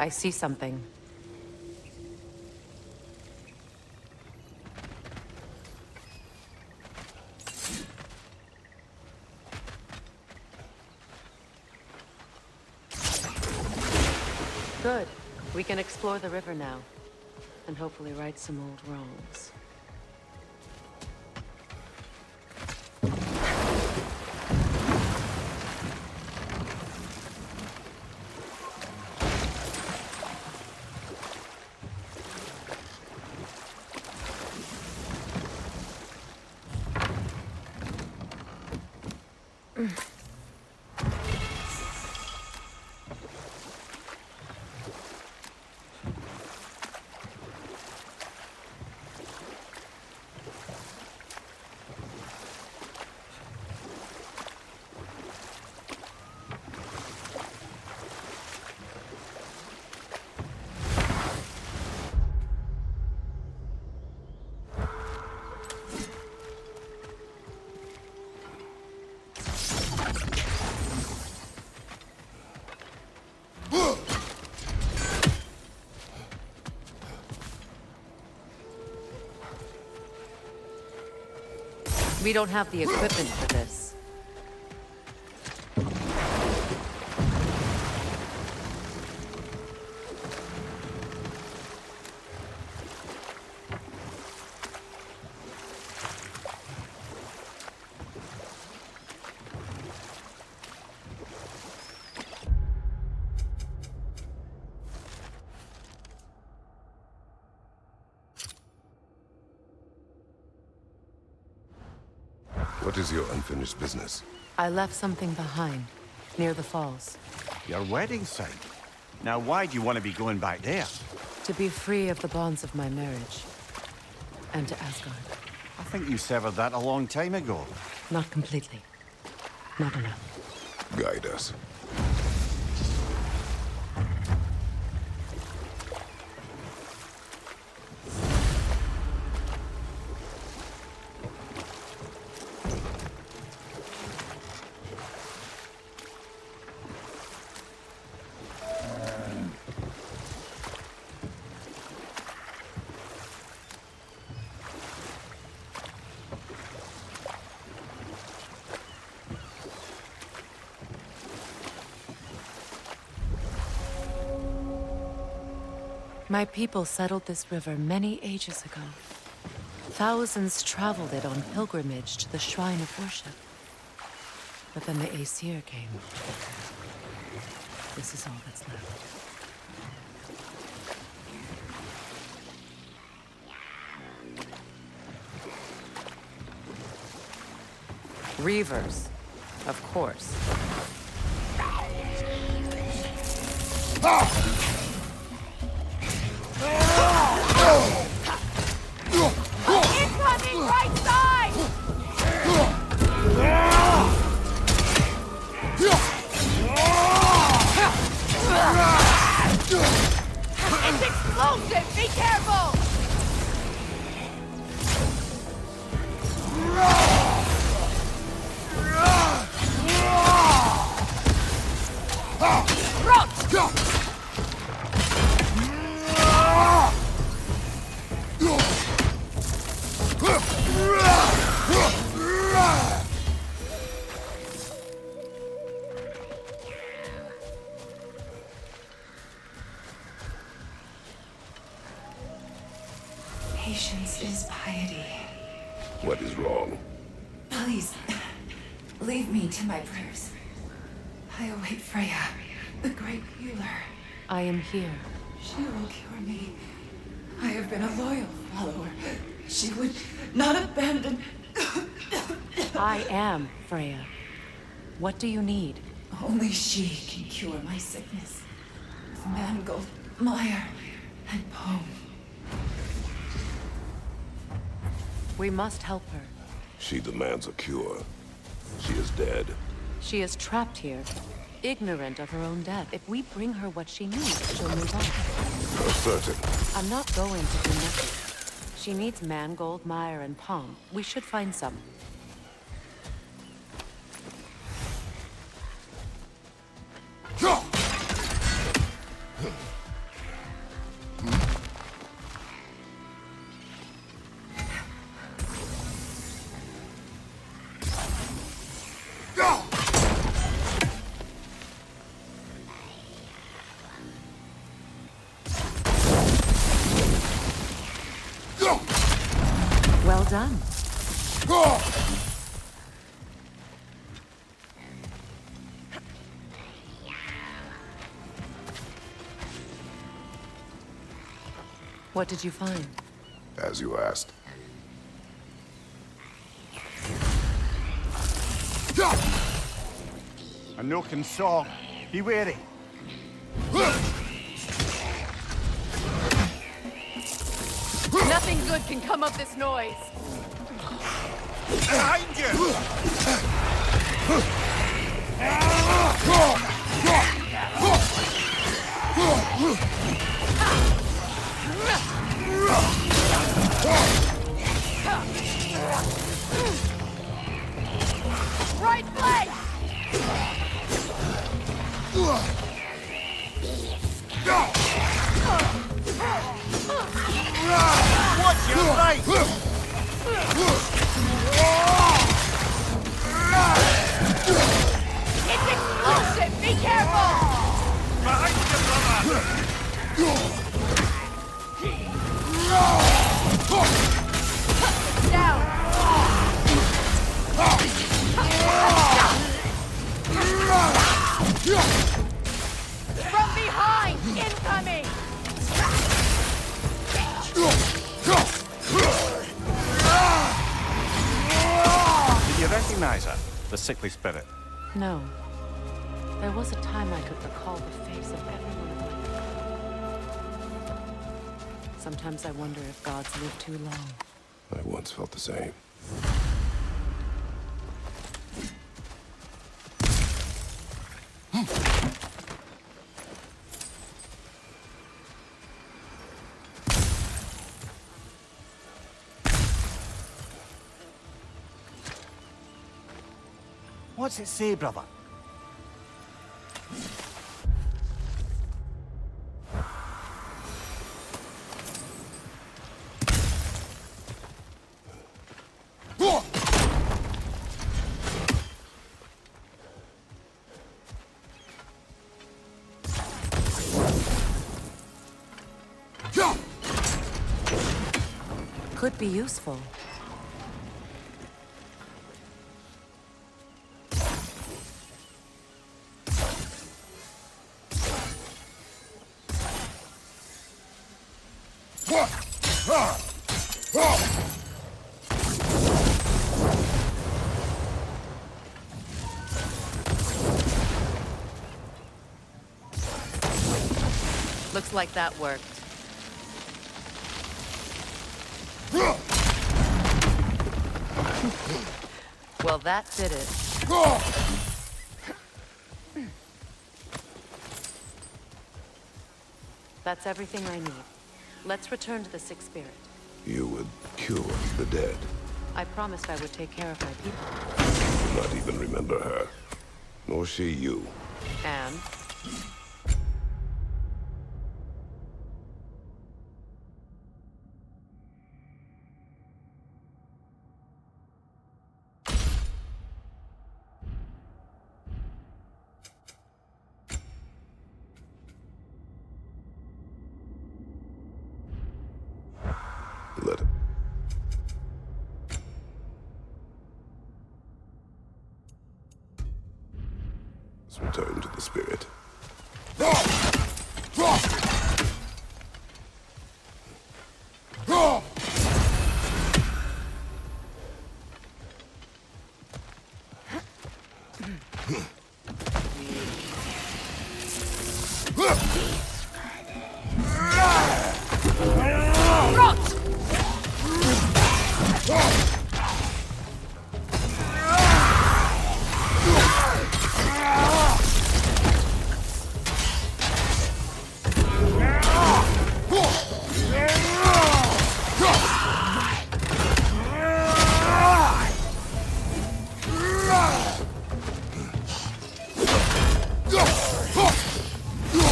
I see something. Good. We can explore the river now, and hopefully right some old wrongs. We don't have the equipment for this. What is your unfinished business? I left something behind, near the falls. Your wedding site? Now why do you want to be going back there? To be free of the bonds of my marriage. And to Asgard. I think you severed that a long time ago. Not completely. Not enough. Guide us. My people settled this river many ages ago. Thousands traveled it on pilgrimage to the shrine of worship. But then the Aesir came. This is all that's left. Reavers, of course. Incoming right side! It's explosive! Be careful! Patience is piety. What is wrong? Please, leave me to my prayers. I await Freya, the great healer. I am here. She will cure me. I have been a loyal follower. She would not abandon... I am Freya. What do you need? Only she can cure my sickness. With mangold, mire, and poem. We must help her. She demands a cure. She is dead. She is trapped here, ignorant of her own death. If we bring her what she needs, she'll move on. You're certain? I'm not going to do nothing. She needs mangold, mire, and palm. We should find some. done. What did you find? As you asked. A nook and saw. Be wary. Nothing good can come of this noise. Behind you! Right place! Watch your right! It's explosive! Be careful! Behind you, brother! Down! From behind! Incoming! Did you recognize her? The sickly spirit. No. There was a time I could recall the face of everyone in my life. Sometimes I wonder if gods live too long. I once felt the same. What's it say, brother? Could be useful. Looks like that worked. Well, that did it. That's everything I need. Let's return to the Sixth Spirit. You would cure the dead. I promised I would take care of my people. Do not even remember her. Nor she you. And? Let it. Let's return to the spirit.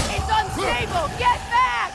It's unstable! Get back!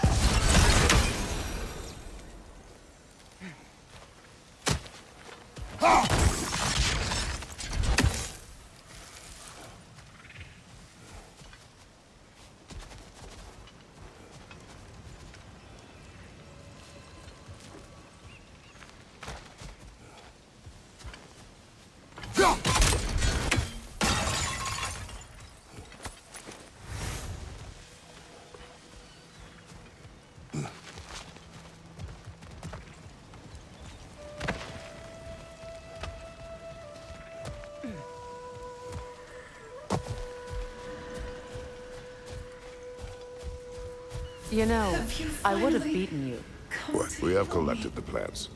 You know, Have you I would have finally beaten you. come What? to We have heal me? collected the plants.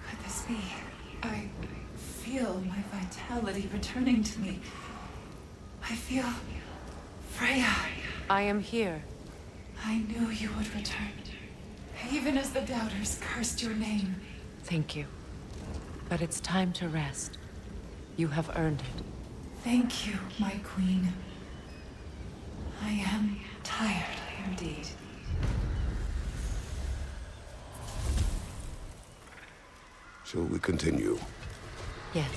Could this be? I feel my vitality returning to me. I feel Freya. I am here. I knew you would return. Even as the doubters cursed your name. Thank you. But it's time to rest. You have earned it. Thank you, my queen. I am tired indeed. Shall we continue? Yes.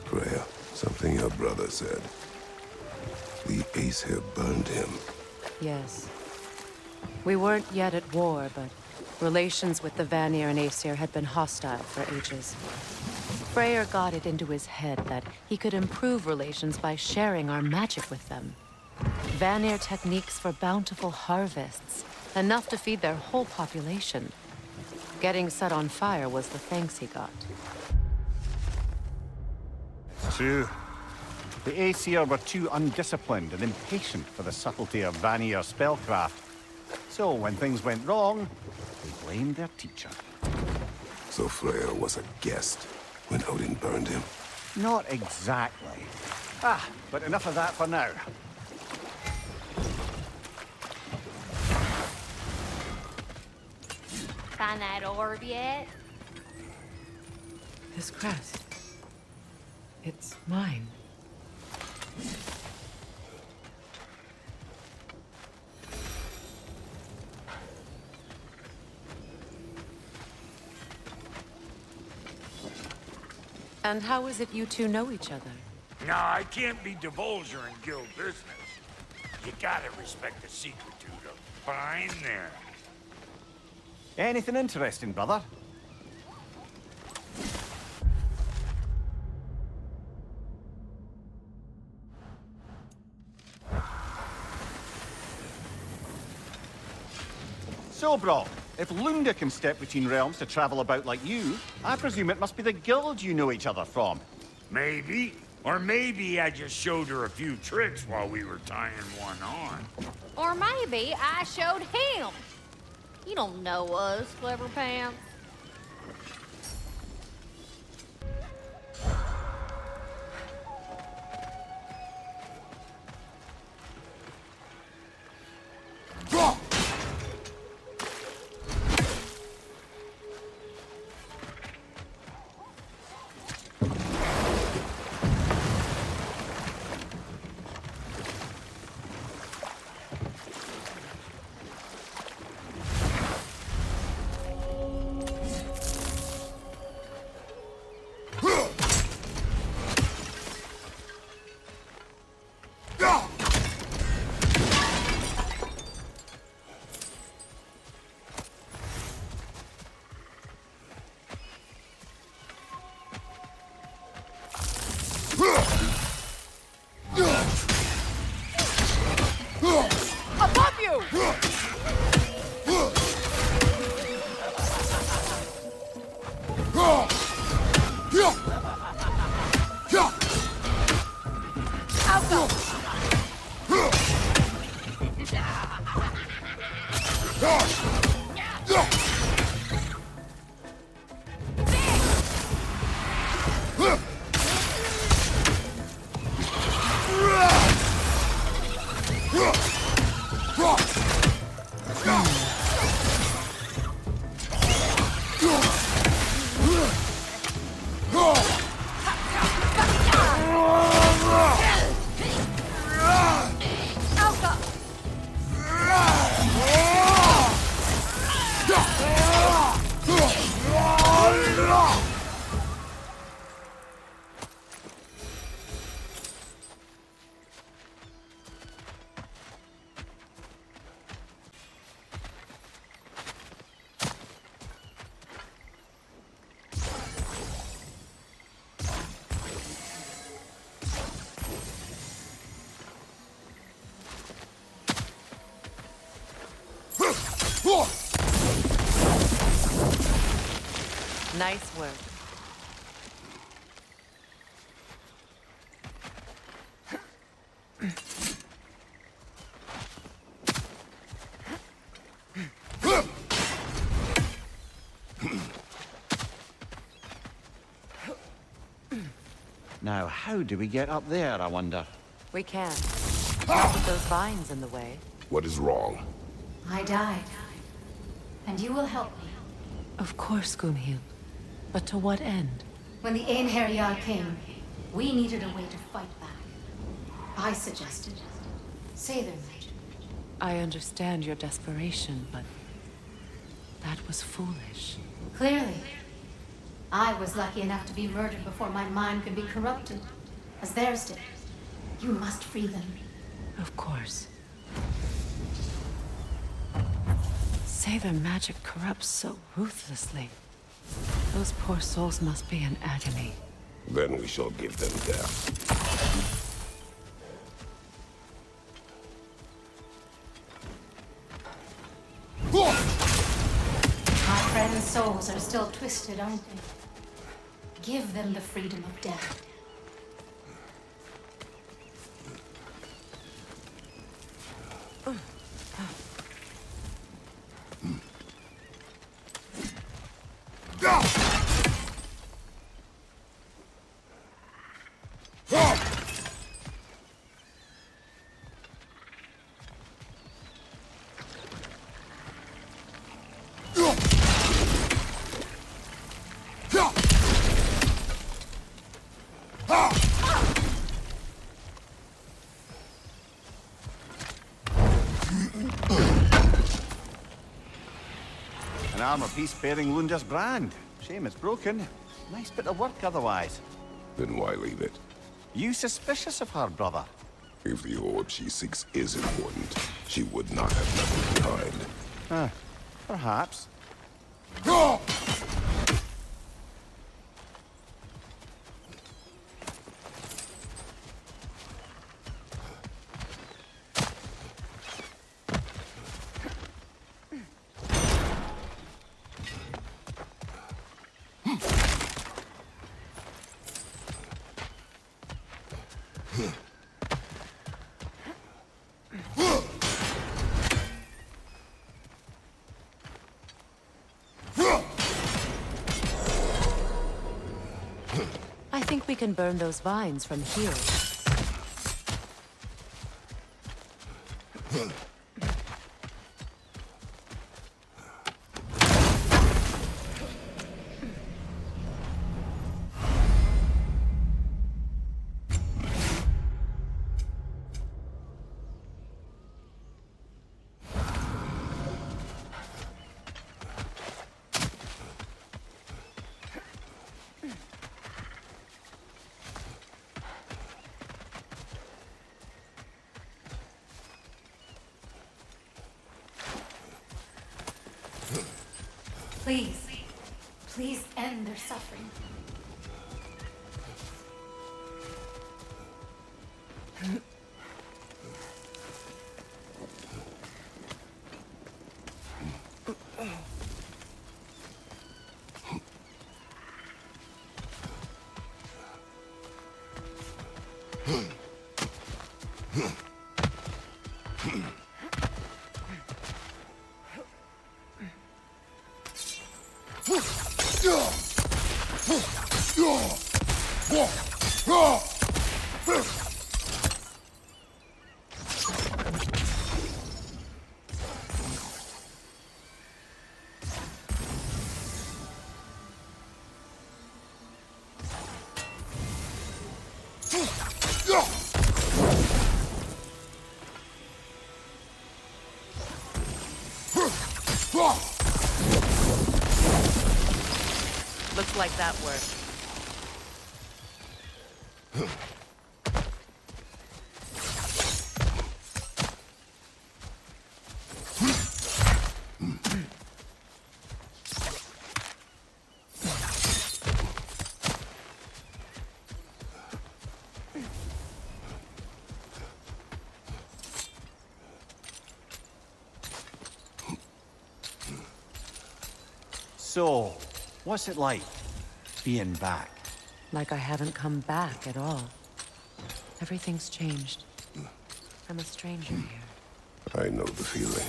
Freya, something your brother said. The Aesir burned him. Yes. We weren't yet at war, but relations with the Vanir and Aesir had been hostile for ages. Freyr got it into his head that he could improve relations by sharing our magic with them. Vanir techniques for bountiful harvests, enough to feed their whole population. Getting set on fire was the thanks he got. It's true. The Aesir were too undisciplined and impatient for the subtlety of Vanir spellcraft. So when things went wrong, they blamed their teacher. So Freya was a guest when Odin burned him. Not exactly. But enough of that for now. Find that orb yet? This crest. It's mine. And how is it you two know each other? No, I can't be divulger in guild business. You gotta respect the secret to the behind there. Anything interesting, brother? So, bro, if Lunda can step between realms to travel about like you, I presume it must be the guild you know each other from. Maybe. Or maybe I just showed her a few tricks while we were tying one on. Or maybe I showed him. You don't know us, Clever Pants. Above you! Alpha! Nice work. Now, how do we get up there, I wonder? We can. Not with those vines in the way. What is wrong? I died. And you will help me. Of course, Gunhild. But to what end? When the Einherjar came, we needed a way to fight back. I suggested say their magic. I understand your desperation, but that was foolish. Clearly. I was lucky enough to be murdered before my mind could be corrupted, as theirs did. You must free them. Of course. Say their magic corrupts so ruthlessly. Those poor souls must be in agony. Then we shall give them death. My friends' souls are still twisted, aren't they? Give them the freedom of death. An armor-piece bearing Lunda's brand. Shame it's broken. Nice bit of work otherwise. Then why leave it? You suspicious of her, brother? If the orb she seeks is important, she would not have left it behind. Perhaps. I think we can burn those vines from here. Please, please end their suffering. Looks like that worked. So, what's it like, being back? Like I haven't come back at all. Everything's changed. I'm a stranger here. I know the feeling.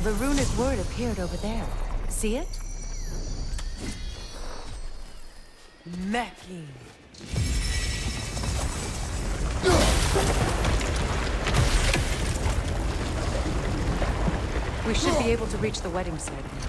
The runic word appeared over there. See it? Meki. We should be able to reach the wedding site now.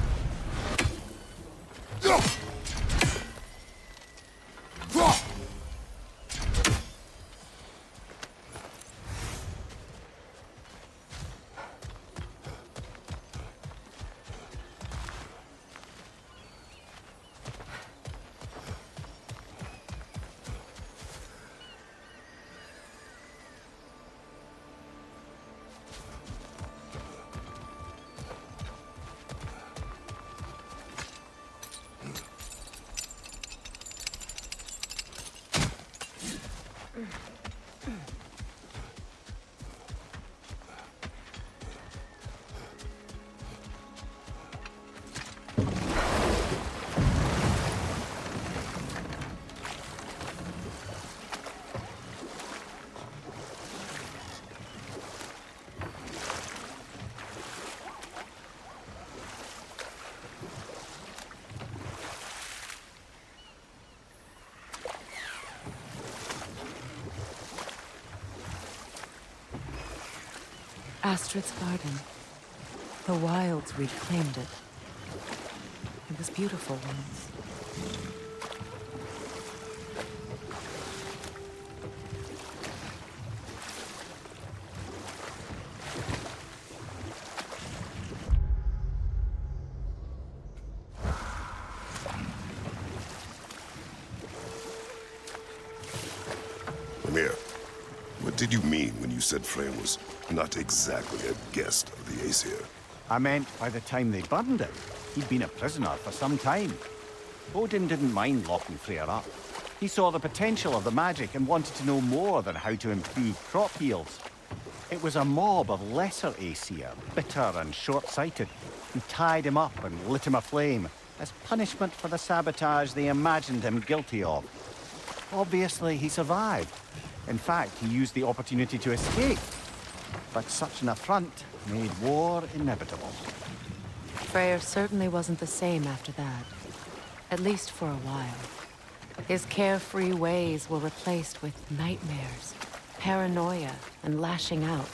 Astrid's garden. The wilds reclaimed it. It was beautiful once. Amir, what did you mean when you said Freya was not exactly a guest of the Aesir? I meant by the time they burned it, he'd been a prisoner for some time. Odin didn't mind locking Freya up. He saw the potential of the magic and wanted to know more than how to improve crop yields. It was a mob of lesser Aesir, bitter and short-sighted, who tied him up and lit him aflame as punishment for the sabotage they imagined him guilty of. Obviously, he survived. In fact, he used the opportunity to escape. But such an affront made war inevitable. Freyr certainly wasn't the same after that. At least for a while. His carefree ways were replaced with nightmares, paranoia, and lashing out.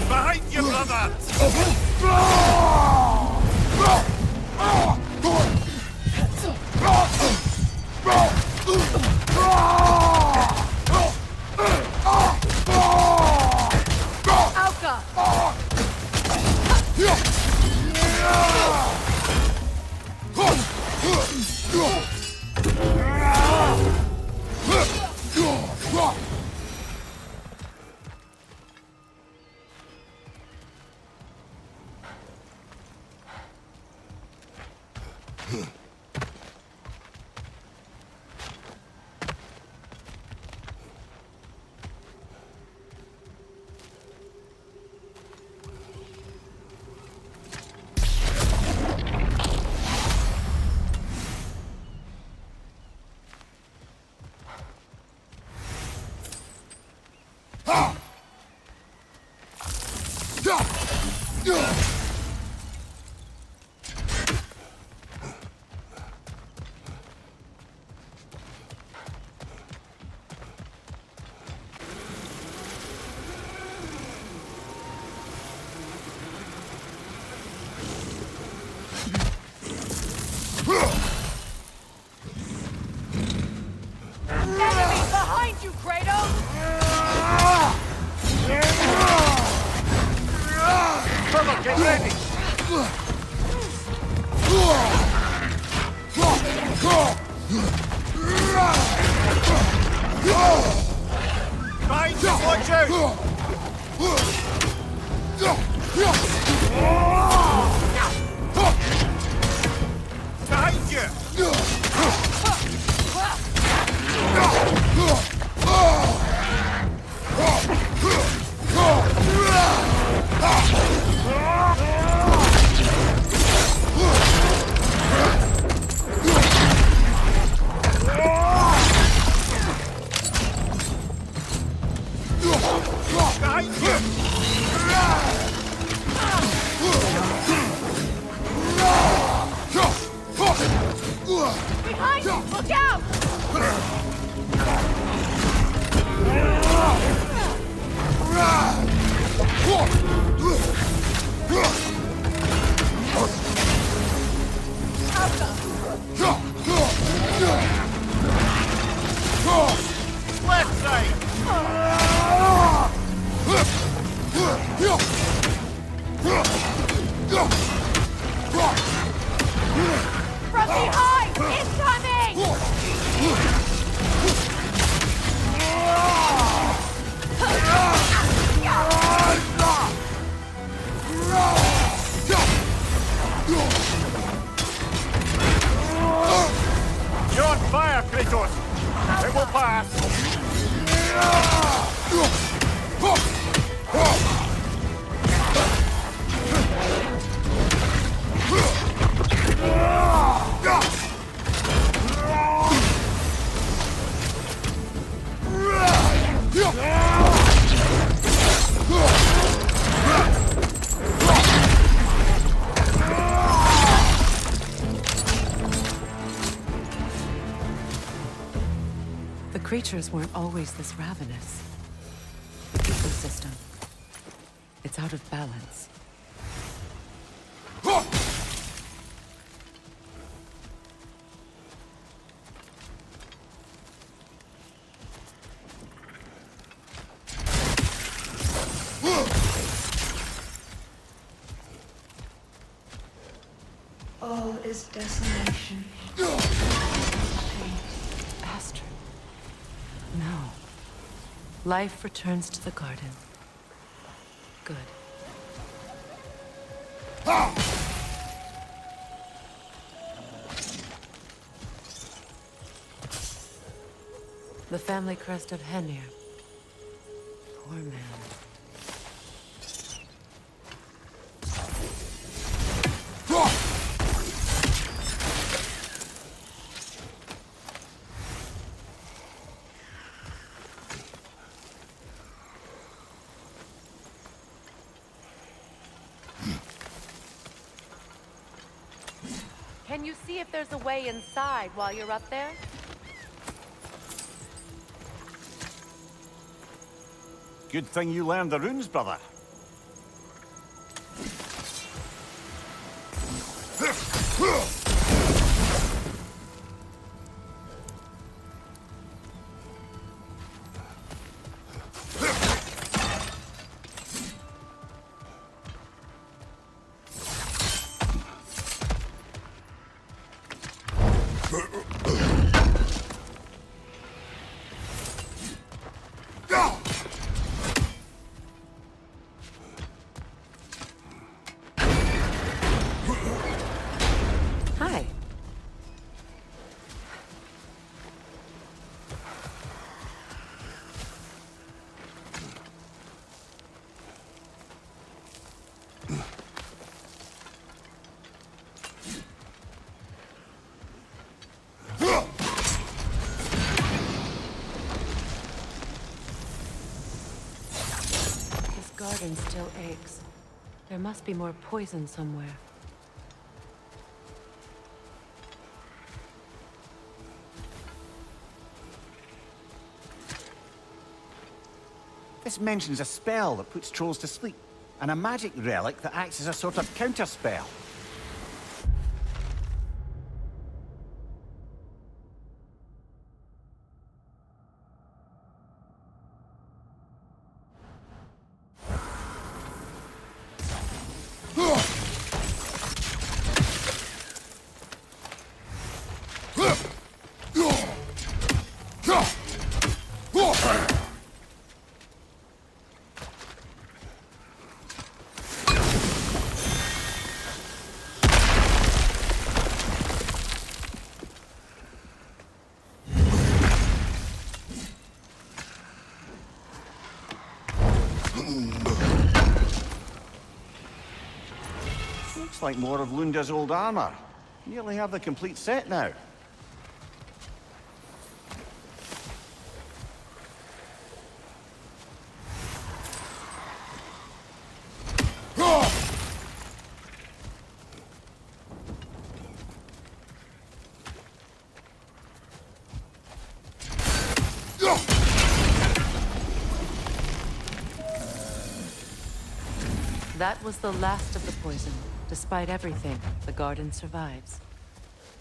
Behind you, brother! Creatures weren't always this ravenous. The ecosystem. It's out of balance. All is desolation. Astrid. No. Life returns to the garden. Good. The family crest of Henir. Poor man. Can you see if there's a way inside while you're up there? Good thing you learned the runes, brother. garden still aches. There must be more poison somewhere. This mentions a spell that puts trolls to sleep, and a magic relic that acts as a sort of counterspell. Looks like more of Lunda's old armor. Nearly have the complete set now. That was the last of the poison. Despite everything, the garden survives.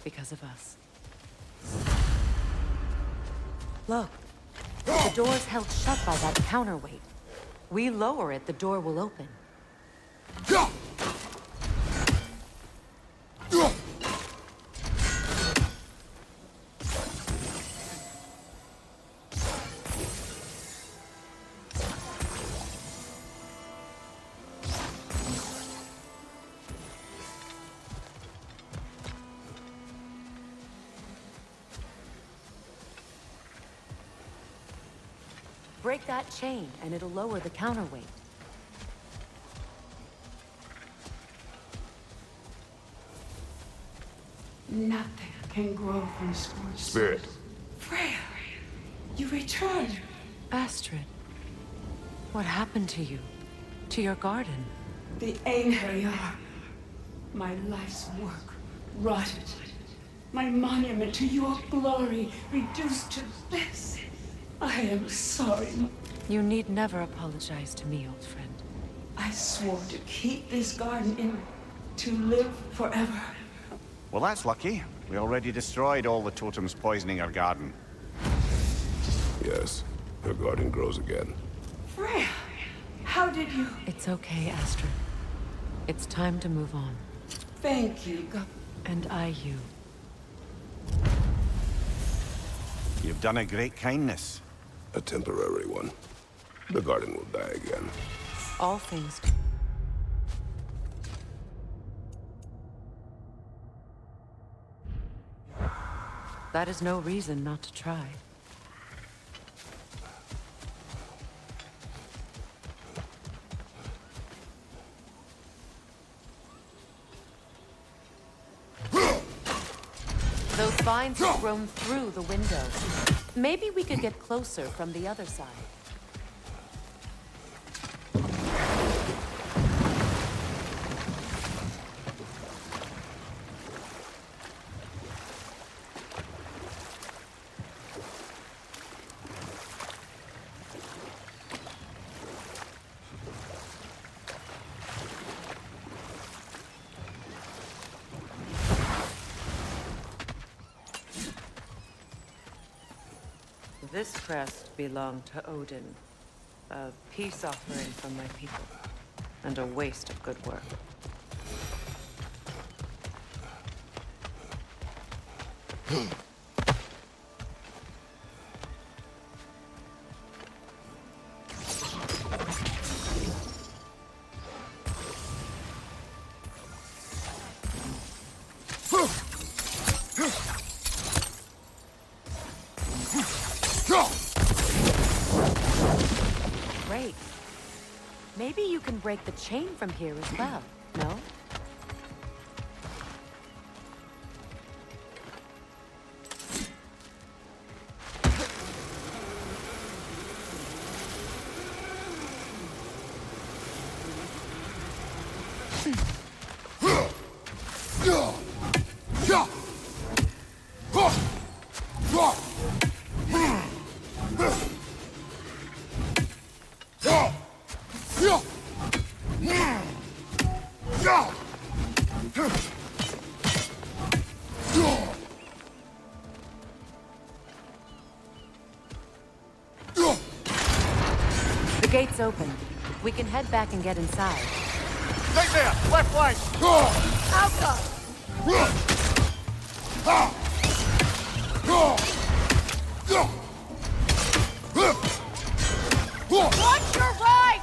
Because of us. Look. The door's held shut by that counterweight. We lower it, the door will open. Break that chain, and it'll lower the counterweight. Nothing can grow from scorched Spirit. Freya, you returned. Astrid, what happened to you? To your garden? The Einherjar. My life's work rotted. My monument to your glory reduced to this. I am sorry. You need never apologize to me, old friend. I swore to keep this garden in, to live forever. Well, that's lucky. We already destroyed all the totems poisoning our garden. Yes, her garden grows again. Freya, how did you... It's okay, Astrid. It's time to move on. Thank you, And I you. You've done a great kindness. A temporary one. The garden will die again. All things. That is no reason not to try. Those vines have grown through the window. Maybe we could get closer from the other side. This crest belonged to Odin. A peace offering from my people. And a waste of good work. Great. Maybe you can break the chain from here as well, no? gate's open. We can head back and get inside. Right there! Left flank! Watch your right!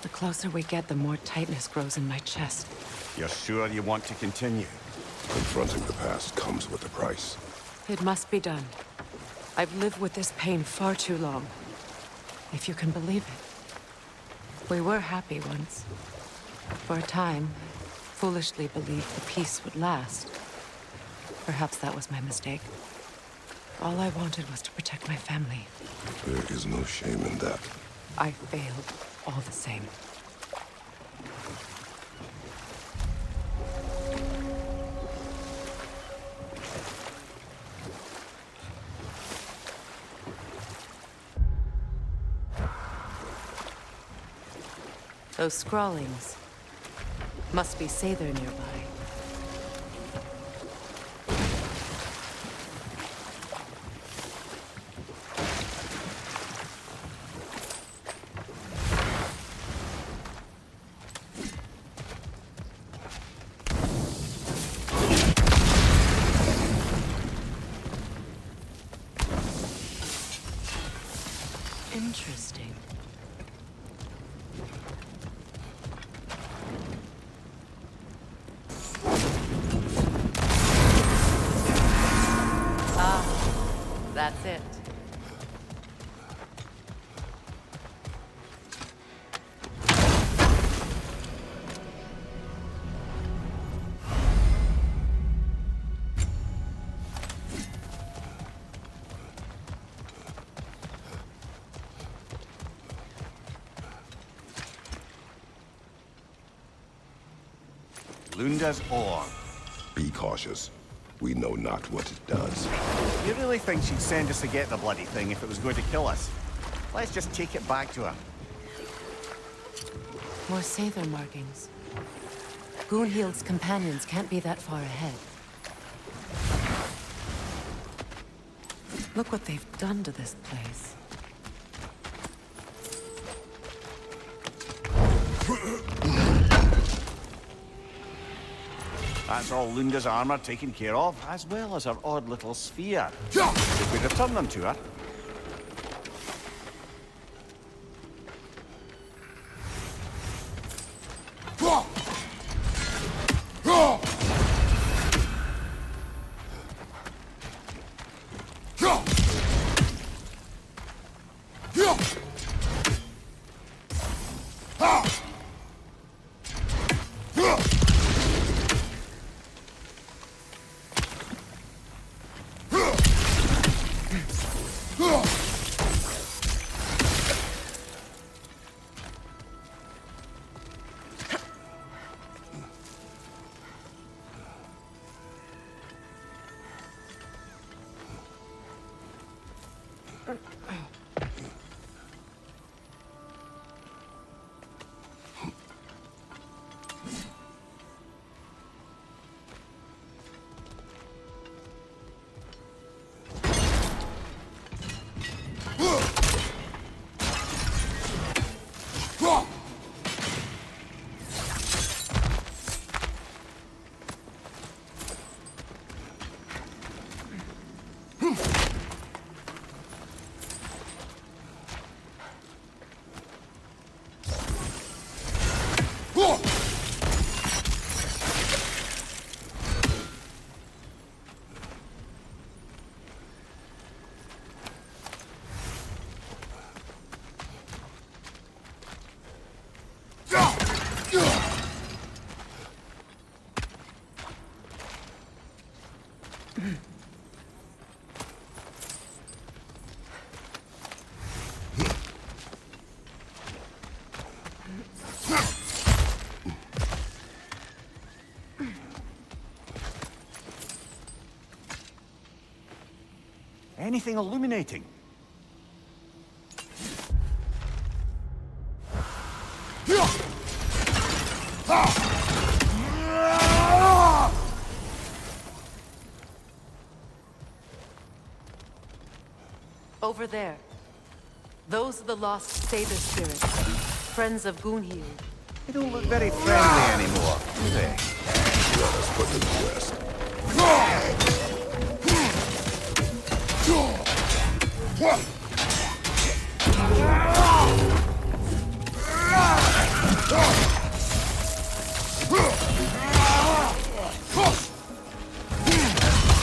The closer we get, the more tightness grows in my chest. You're sure you want to continue? Confronting the past comes with a price. It must be done. I've lived with this pain far too long. If you can believe it. We were happy once. For a time, foolishly believed the peace would last. Perhaps that was my mistake. All I wanted was to protect my family. There is no shame in that. I failed, all the same. Those scrawlings must be Sather nearby. Interesting. That's it. Lunda's ore. Be cautious. We know not what it does. You really think she'd send us to get the bloody thing if it was going to kill us? Let's just take it back to her. More Sather markings. Goonhield's companions can't be that far ahead. Look what they've done to this place. That's all Lunda's armor taken care of, as well as her odd little sphere. Did we return them to her? Anything illuminating? Over there. Those are the lost Saber spirits. Friends of Gunhild. They don't look very friendly anymore, do they? Let us put them to rest.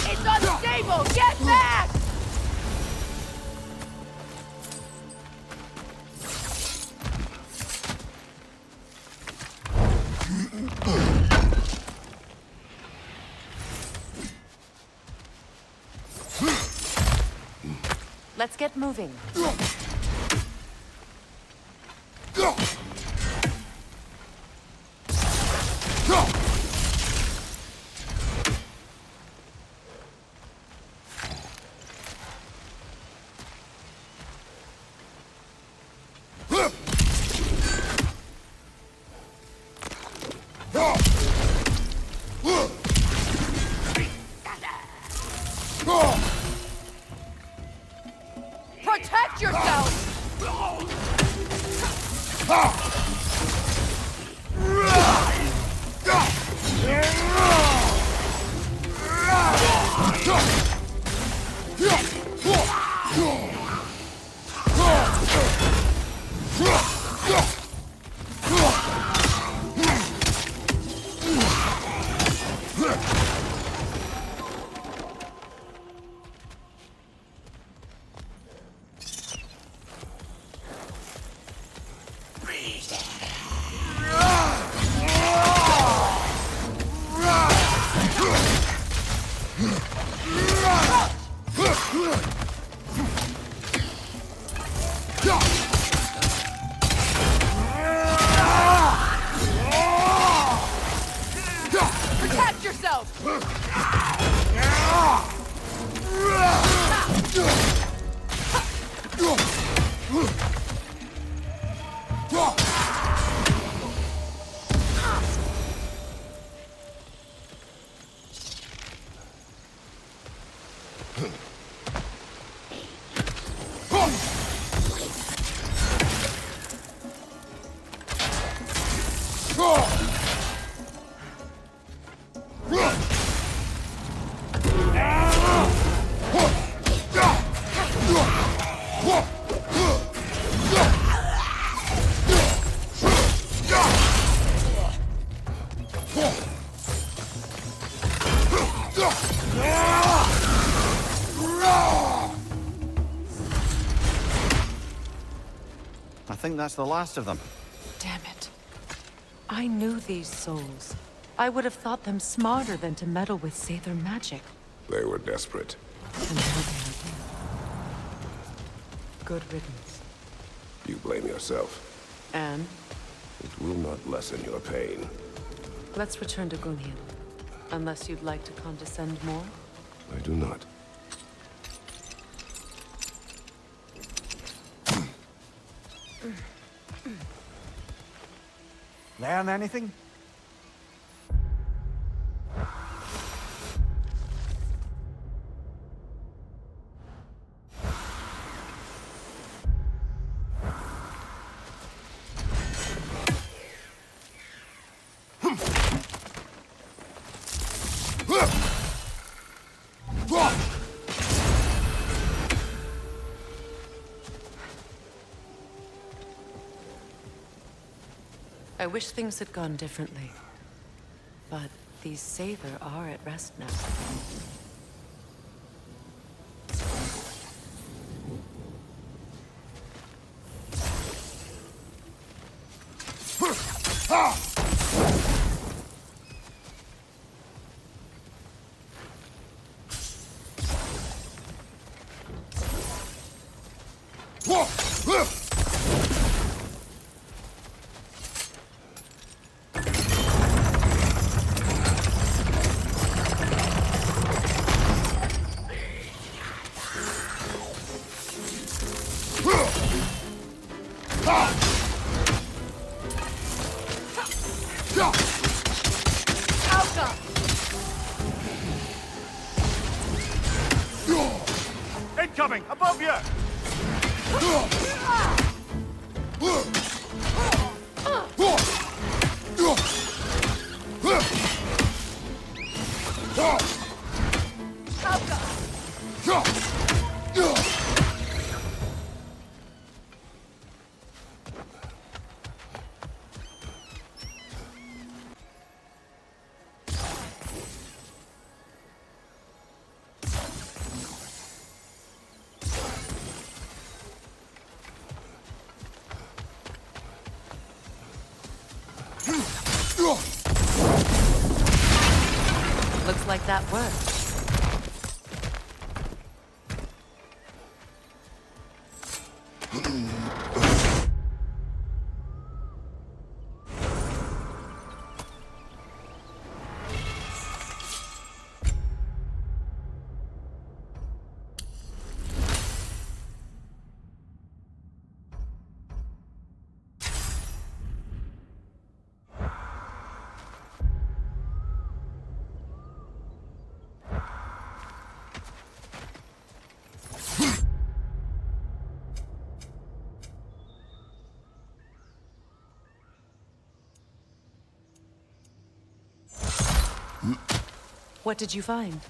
It's unstable! Get back! Let's get moving. Protect yourself! Protect yourself! think that's the last of them. Damn it. I knew these souls. I would have thought them smarter than to meddle with Sather magic. They were desperate. And now they are dead. Good riddance. You blame yourself. And It will not lessen your pain. let's return to Gunhild. Unless you'd like to condescend more? I do not. Learn anything? I wish things had gone differently. But these Sather are at rest now. Incoming! Above you! Looks like that worked. What did you find?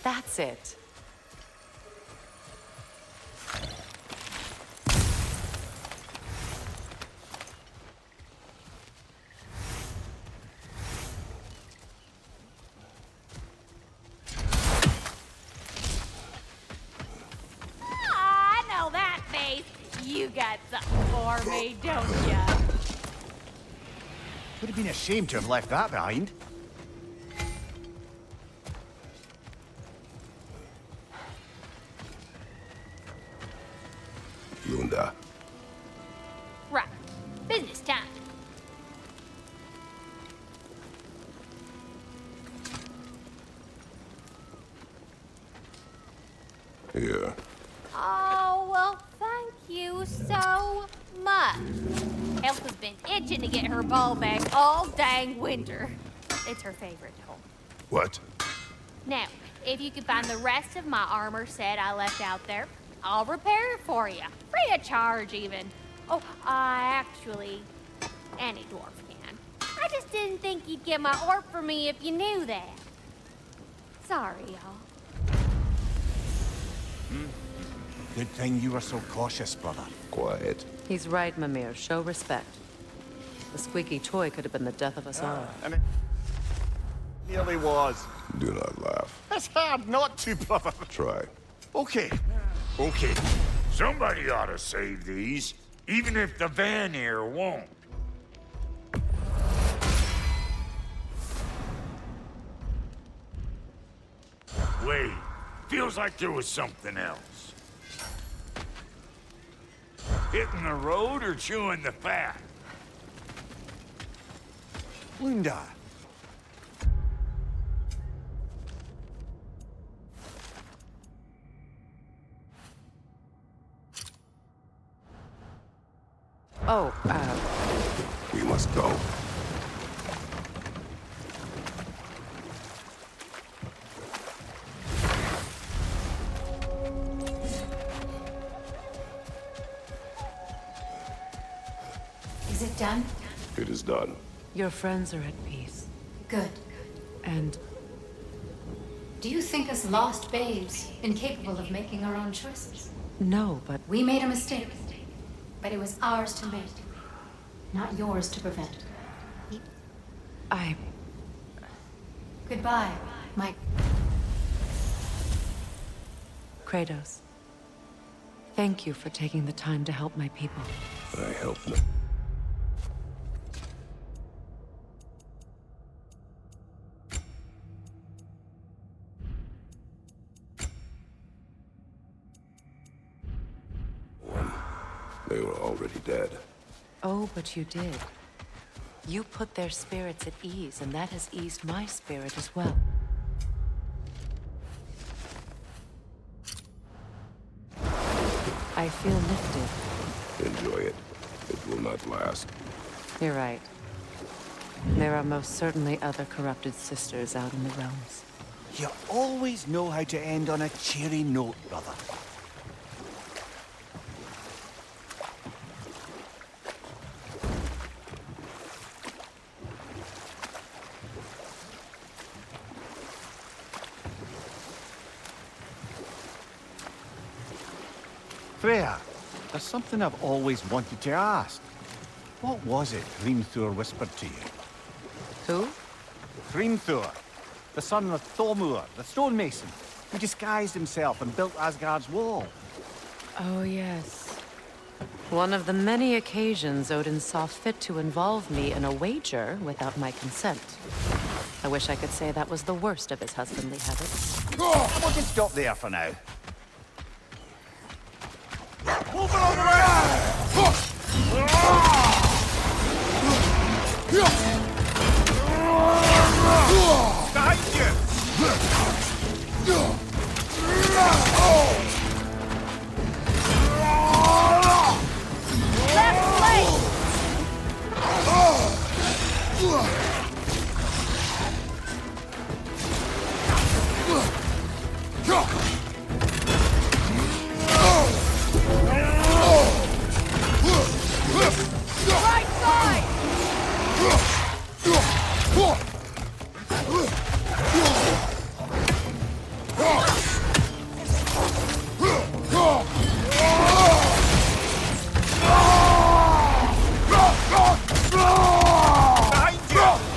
That's it. I know that face. You got something for me, don't ya? Would have been a shame to have left that behind. Yeah. Oh, well, thank you so much. Elsa's been itching to get her bow back all dang winter. It's her favorite toy. What? Now, if you could find the rest of my armor set I left out there, I'll repair it for you. Free of charge, even. Oh, actually, any dwarf can. I just didn't think you'd get my orc for me if you knew that. Sorry, y'all. Good thing you were so cautious, brother. Quiet. He's right, Mimir. Show respect. The squeaky toy could have been the death of us all. And it nearly was. Do not laugh. It's hard not to, brother. Try. Okay. Okay, somebody ought to save these, even if the Vanir won't. Wait, feels like there was something else. Hitting the road or chewing the fat? Lunda. Oh, We must go. Is it done? It is done. your friends are at peace. Good. And Do you think us lost babes, incapable of making our own choices? no, but We made a mistake, but it was ours to make, not yours to prevent. I... Goodbye, Mike. Kratos. Thank you for taking the time to help my people. I help no. They were already dead. Oh, but you did. You put their spirits at ease, and that has eased my spirit as well. I feel lifted. Enjoy it. It will not last. You're right. There are most certainly other corrupted sisters out in the realms. You always know how to end on a cheery note, brother. Freya, there's something I've always wanted to ask. What was it Hrimthur whispered to you? Who? Hrimthur, the son of Thormur, the stonemason, who disguised himself and built Asgard's wall. Oh, yes. One of the many occasions Odin saw fit to involve me in a wager without my consent. I wish I could say that was the worst of his husbandly habits. I want to stop there for now. Behind Left leg! Right side! Behind you!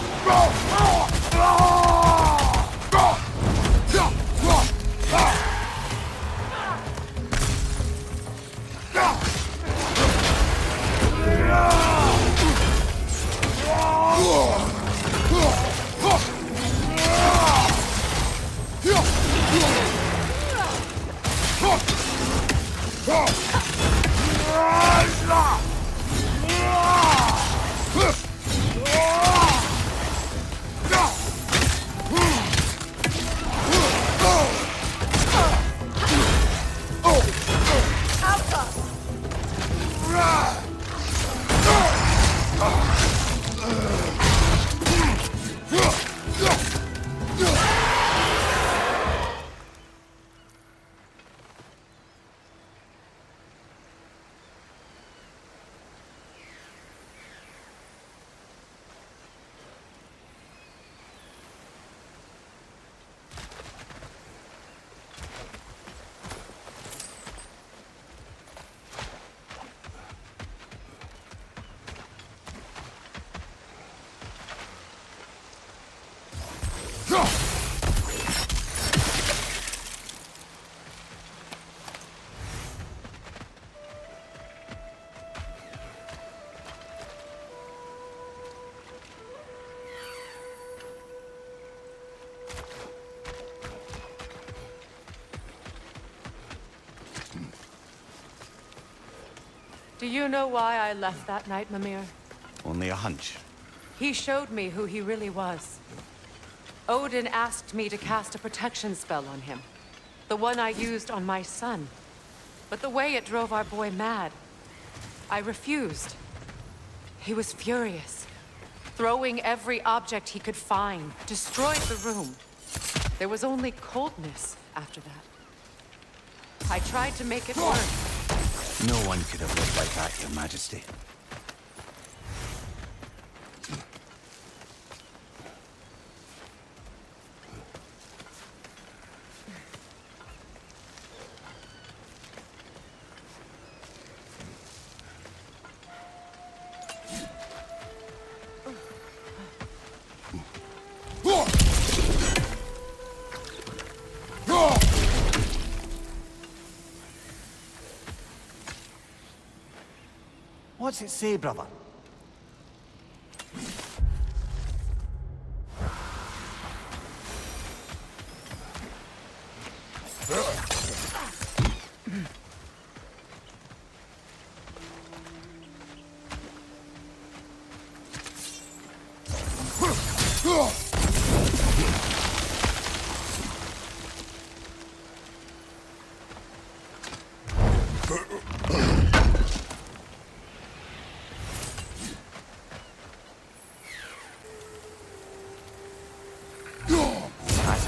Do you know why I left that night, Mimir? Only a hunch. He showed me who he really was. Odin asked me to cast a protection spell on him. The one I used on my son. But the way it drove our boy mad, I refused. He was furious, throwing every object he could find, destroyed the room. There was only coldness after that. I tried to make it work. No one could have lived like that, Your Majesty. What's it say, brother?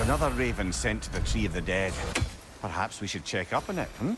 Another raven sent to the Tree of the Dead. Perhaps we should check up on it, hmm?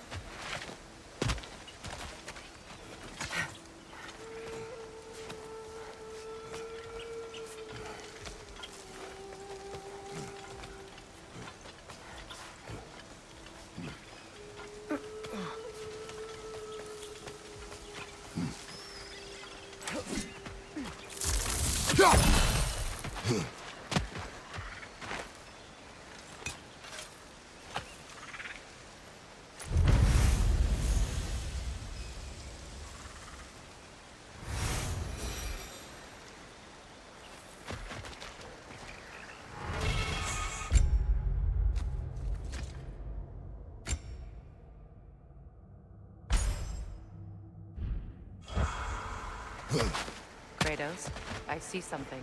Kratos, I see something.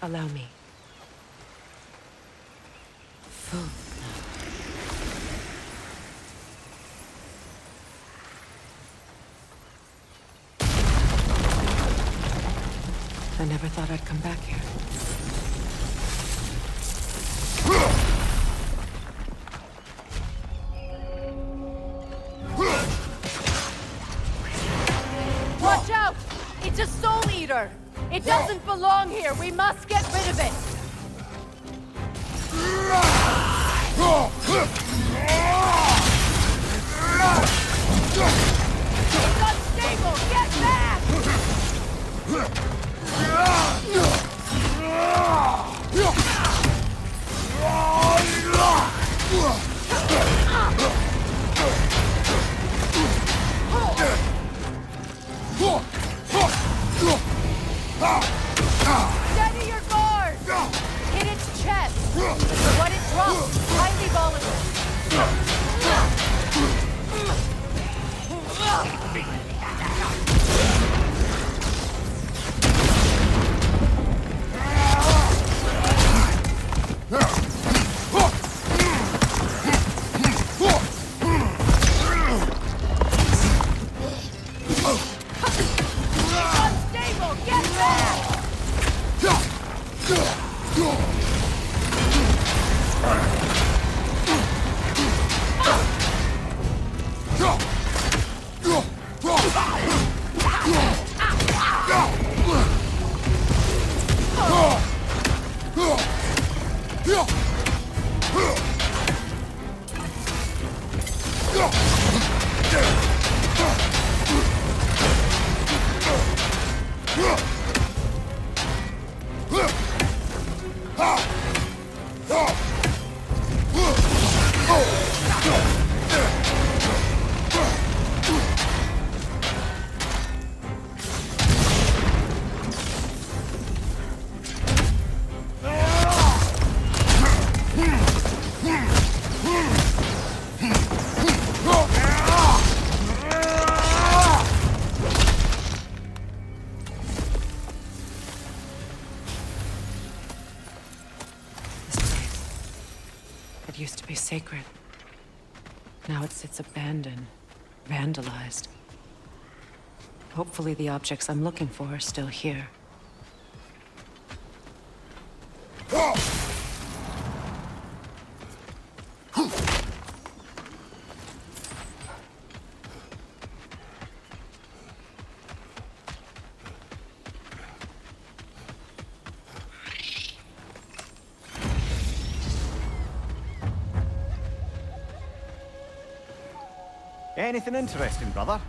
Allow me. Full. I never thought I'd come back here. Watch out! It's a soul eater! It doesn't belong here! We must get rid of it! It's unstable! Get back! Steady your guard! Hit its chest! What it drops, highly volatile. It's unstable! Get back! It used to be sacred. Now it sits abandoned, vandalized. Hopefully the objects I'm looking for are still here. Anything interesting, brother?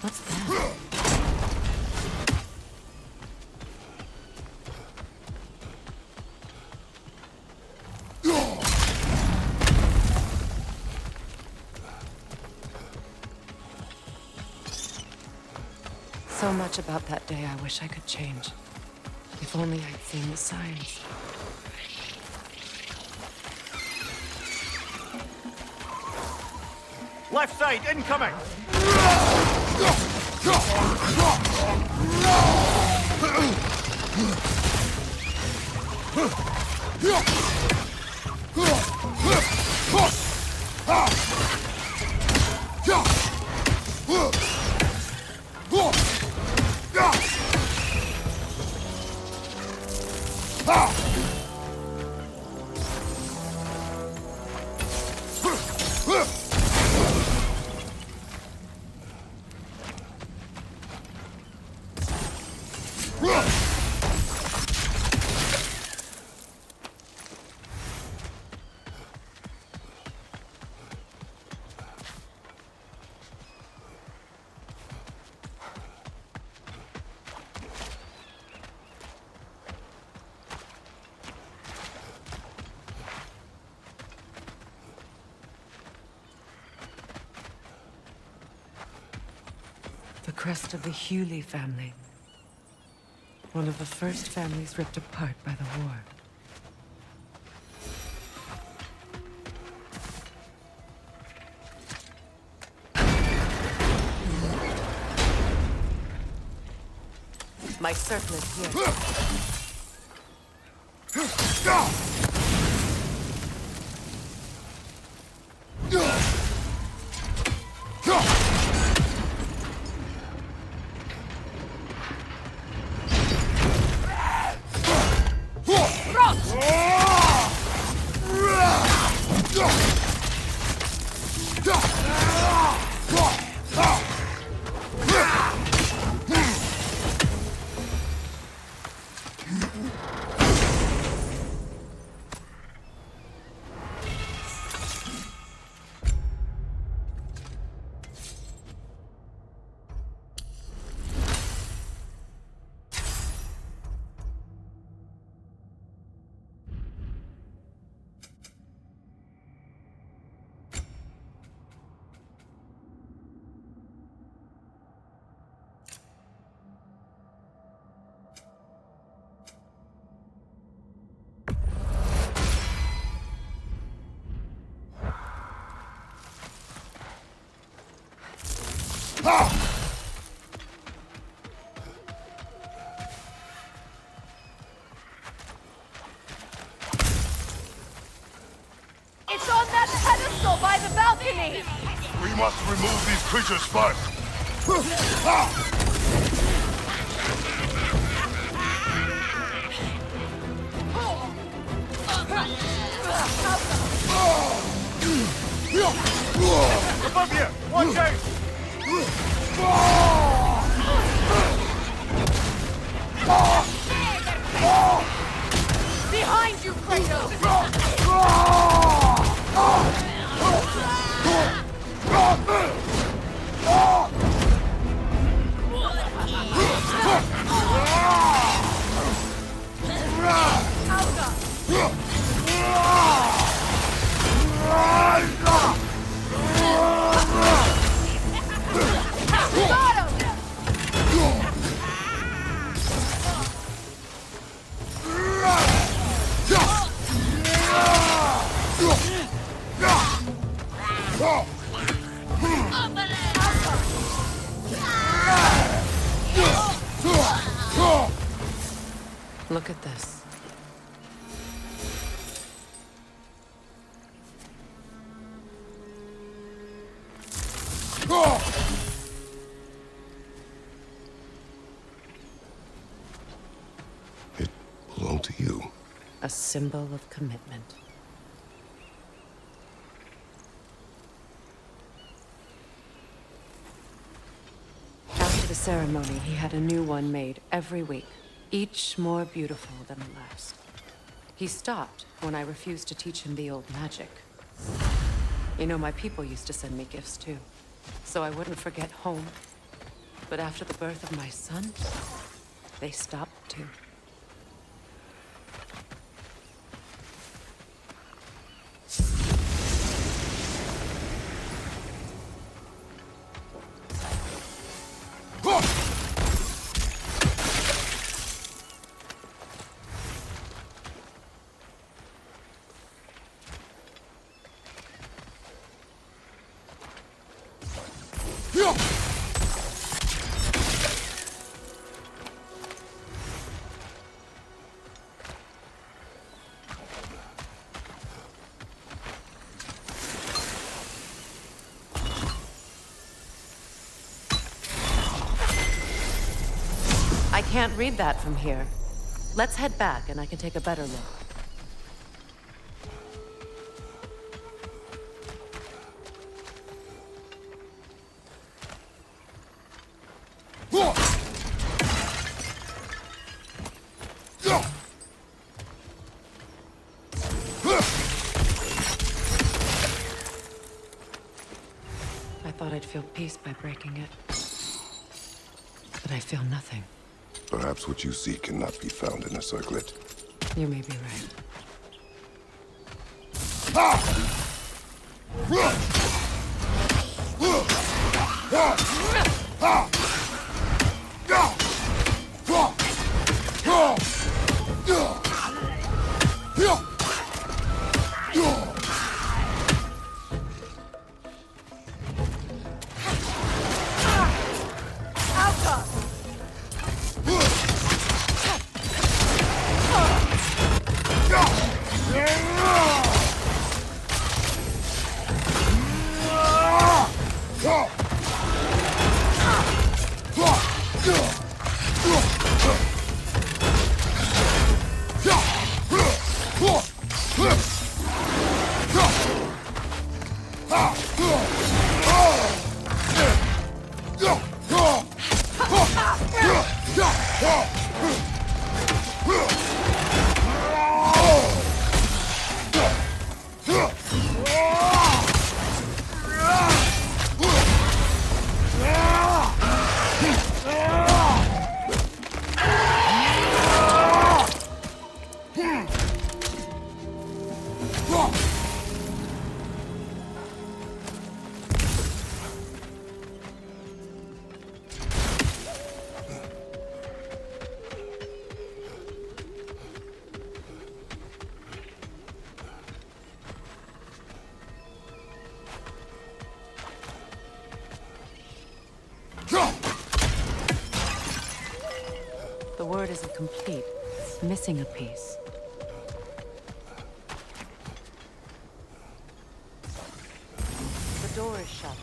What's that? So much about that day I wish I could change. If only I'd seen the signs. Left side, incoming! The crest of the Hewley family. One of the first families ripped apart by the war. My circle is here. It's on that pedestal by the balcony! We must remove these creatures first. Above you! Watch out! Behind you, Kratos! Look at this. It belonged to you. A symbol of commitment. After the ceremony, he had a new one made every week, each more beautiful than the last. He stopped when I refused to teach him the old magic. You know, my people used to send me gifts too, so I wouldn't forget home. But after the birth of my son, they stopped too. I can't read that from here. Let's head back and I can take a better look. I thought I'd feel peace by breaking it. But I feel nothing. Perhaps what you seek cannot be found in a circlet. You may be right. isn't complete. It's missing a piece. The door is shut.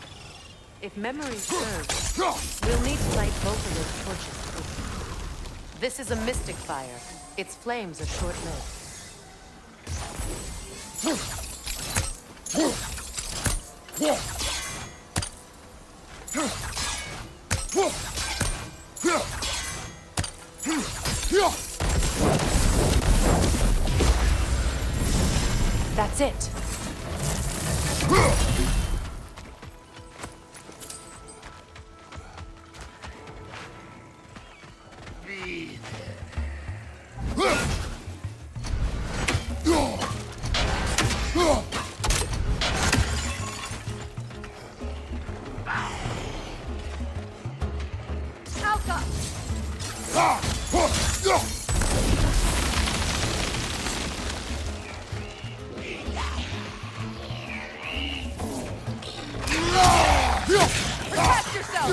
If memory serves, we'll need to light both of those torches. This is a mystic fire. Its flames are short-lived. That's it. Protect yourself!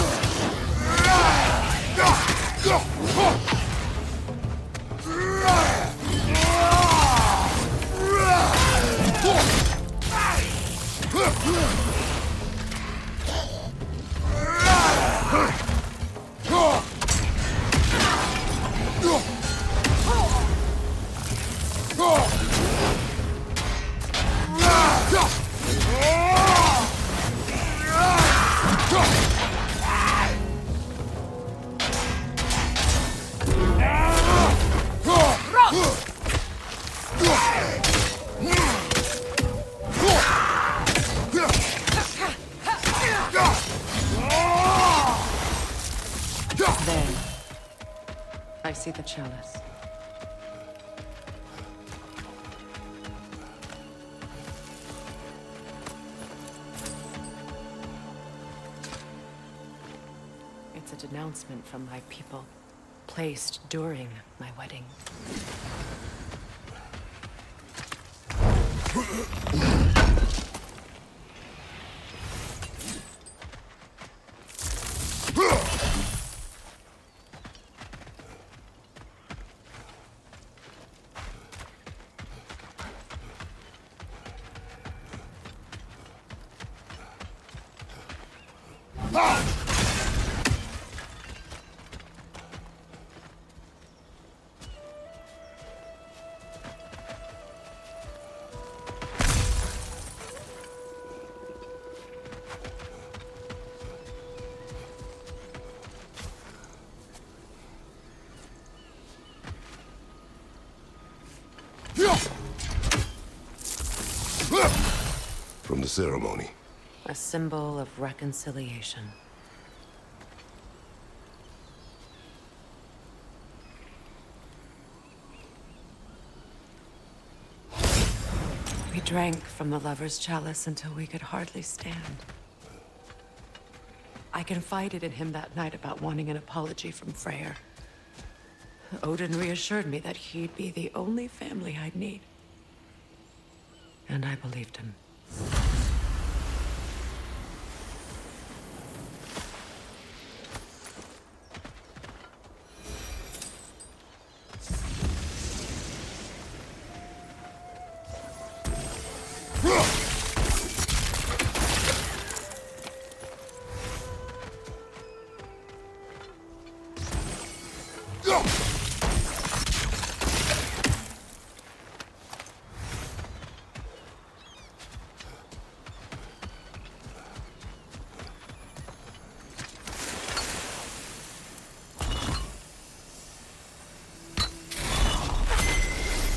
There. I see the chalice. It's a denouncement from my people, placed during my wedding. From the ceremony. A symbol of reconciliation. We drank from the lover's chalice until we could hardly stand. I confided in him that night about wanting an apology from Freyr. Odin reassured me that he'd be the only family I'd need. And I believed him.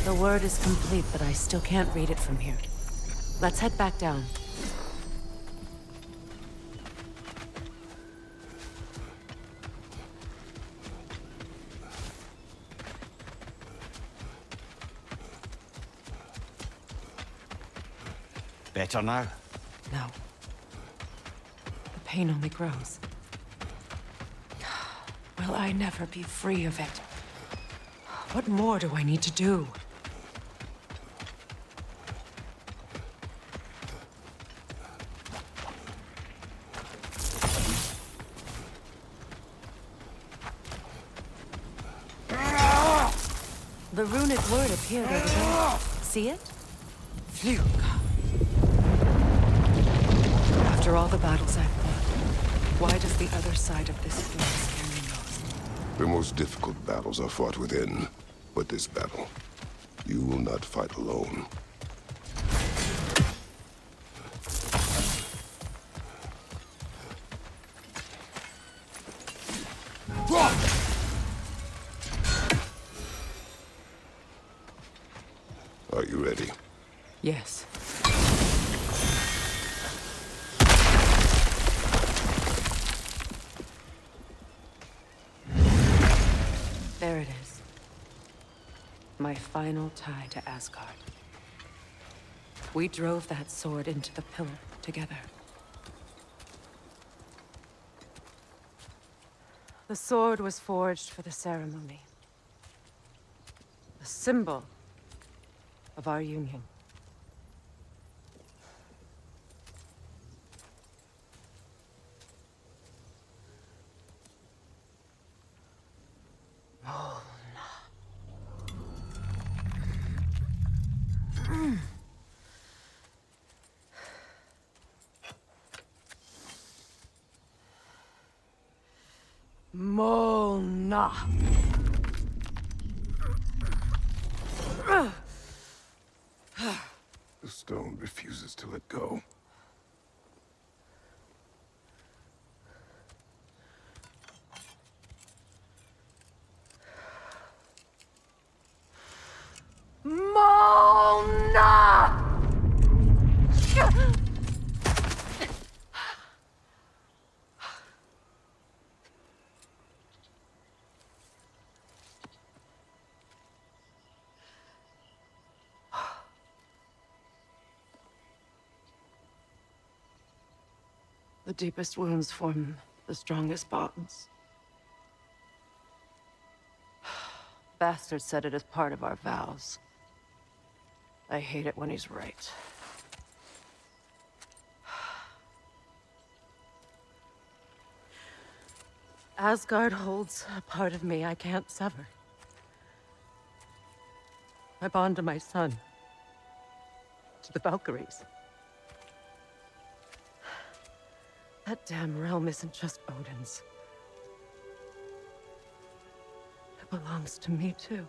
The word is complete, but I still can't read it from here. Let's head back down. Better now? No. The pain only grows. Will I never be free of it? What more do I need to do? The runic word appeared over there. See it? Phew. After all the battles I've fought, why does the other side of this field scare me most? The most difficult battles are fought within. But this battle, you will not fight alone. Are you ready? Yes. There it is. My final tie to Asgard. We drove that sword into the pillar together. The sword was forged for the ceremony. A symbol of our union. Molna. The stone refuses to let go. Molna! The deepest wounds form the strongest bonds. Bastard said it as part of our vows. I hate it when he's right. Asgard holds a part of me I can't sever. I bond to my son. To the Valkyries. That damn realm isn't just Odin's. It belongs to me, too.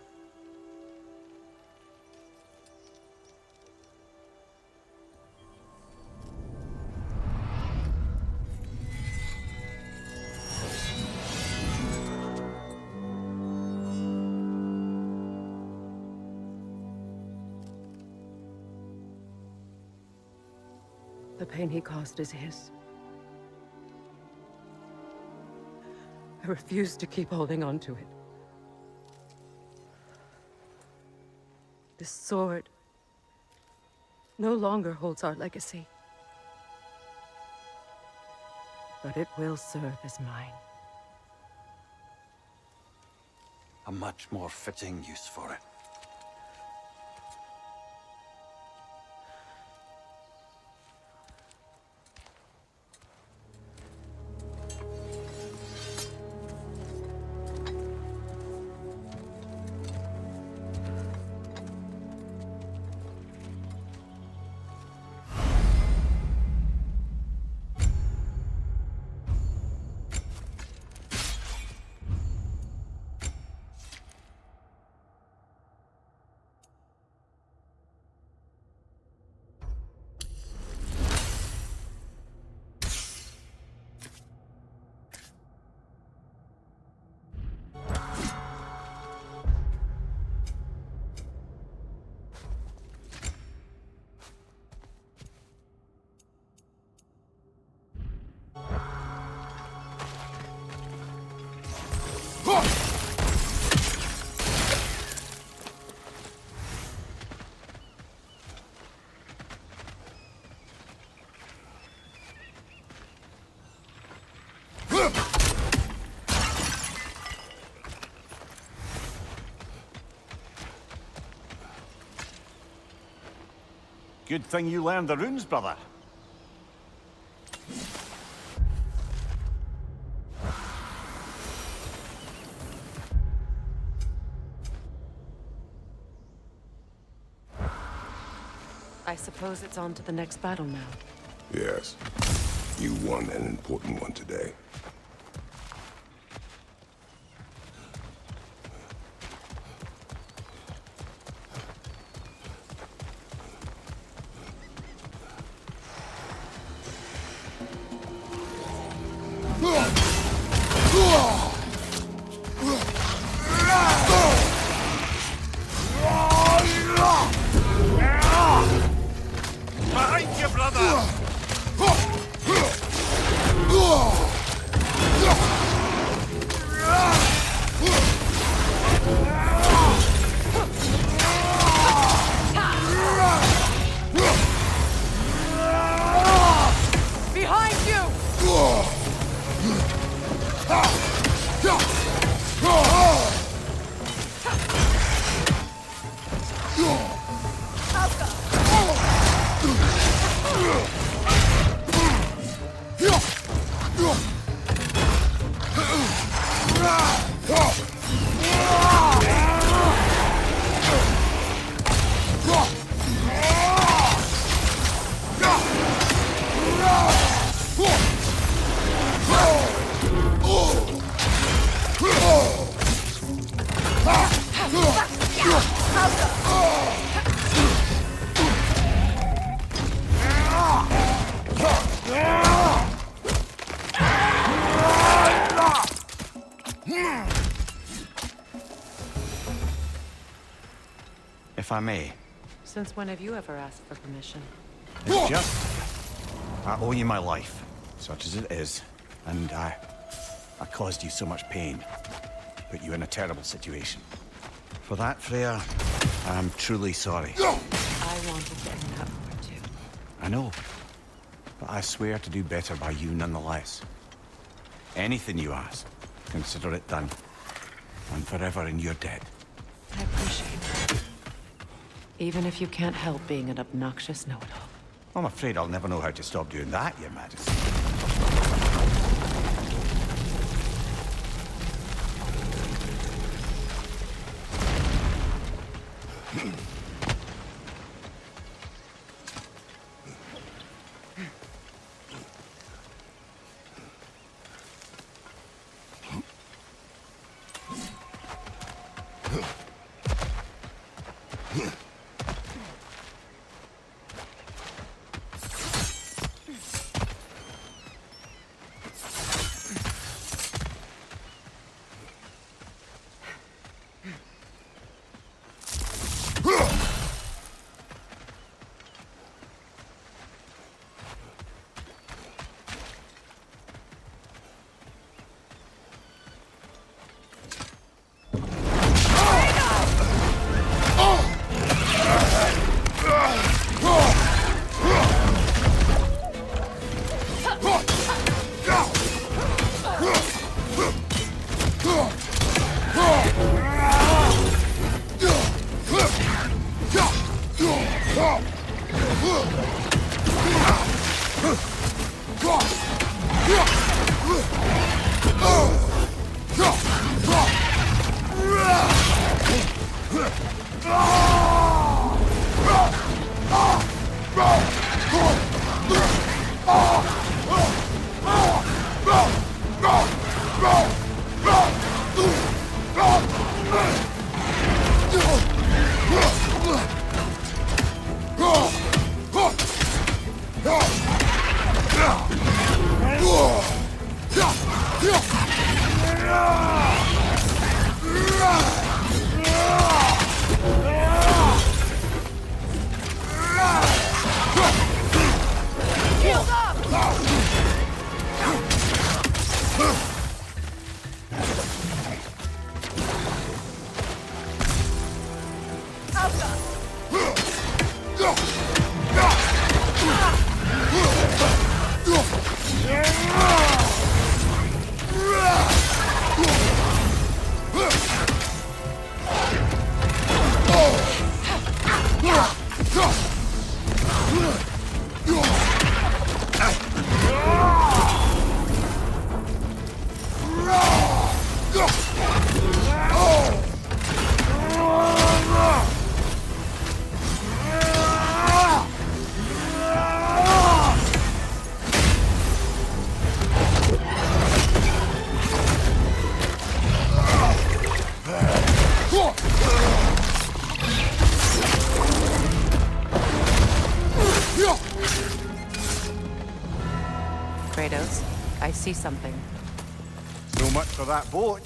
The pain he caused is his. I refuse to keep holding on to it. This sword no longer holds our legacy. But it will serve as mine. A much more fitting use for it. Good thing you learned the runes, brother. I suppose it's on to the next battle now. Yes. You won an important one today. Behind you, brother! Behind you! If I may. Since when have you ever asked for permission? It's just... I owe you my life, such as it is. And I caused you so much pain. Put you in a terrible situation. For that, Freya, I'm truly sorry. I wanted to end that war too. I know. But I swear to do better by you nonetheless. Anything you ask, consider it done. I'm forever in your debt. I appreciate that. Even if you can't help being an obnoxious know-it-all. I'm afraid I'll never know how to stop doing that, Your Majesty. Kratos, I see something. So much for that boat.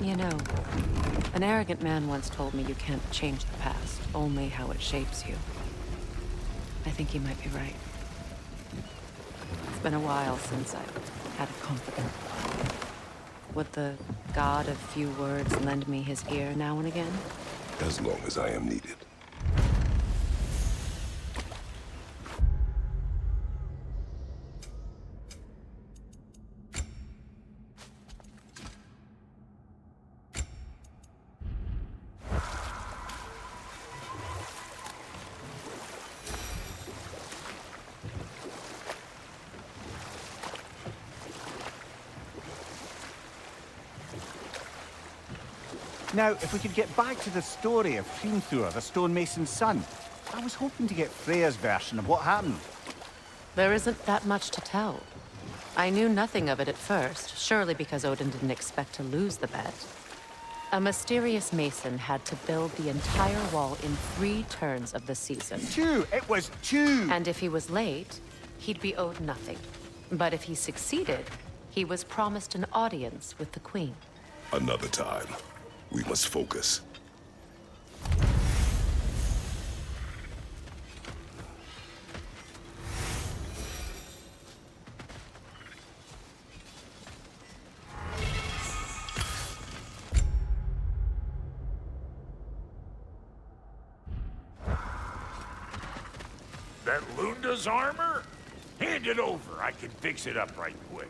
You know, an arrogant man once told me you can't change the past, only how it shapes you. I think he might be right. It's been a while since I've had a confidant. Would the god of few words lend me his ear now and again? As long as I am needed. Now, if we could get back to the story of Hrimthur, the stonemason's son. I was hoping to get Freya's version of what happened. There isn't that much to tell. I knew nothing of it at first, surely because Odin didn't expect to lose the bet. A mysterious mason had to build the entire wall in 3 turns of the season. 2! It was 2! And if he was late, he'd be owed nothing. But if he succeeded, he was promised an audience with the queen. Another time. We must focus. That Lunda's armor? Hand it over. I can fix it up right quick.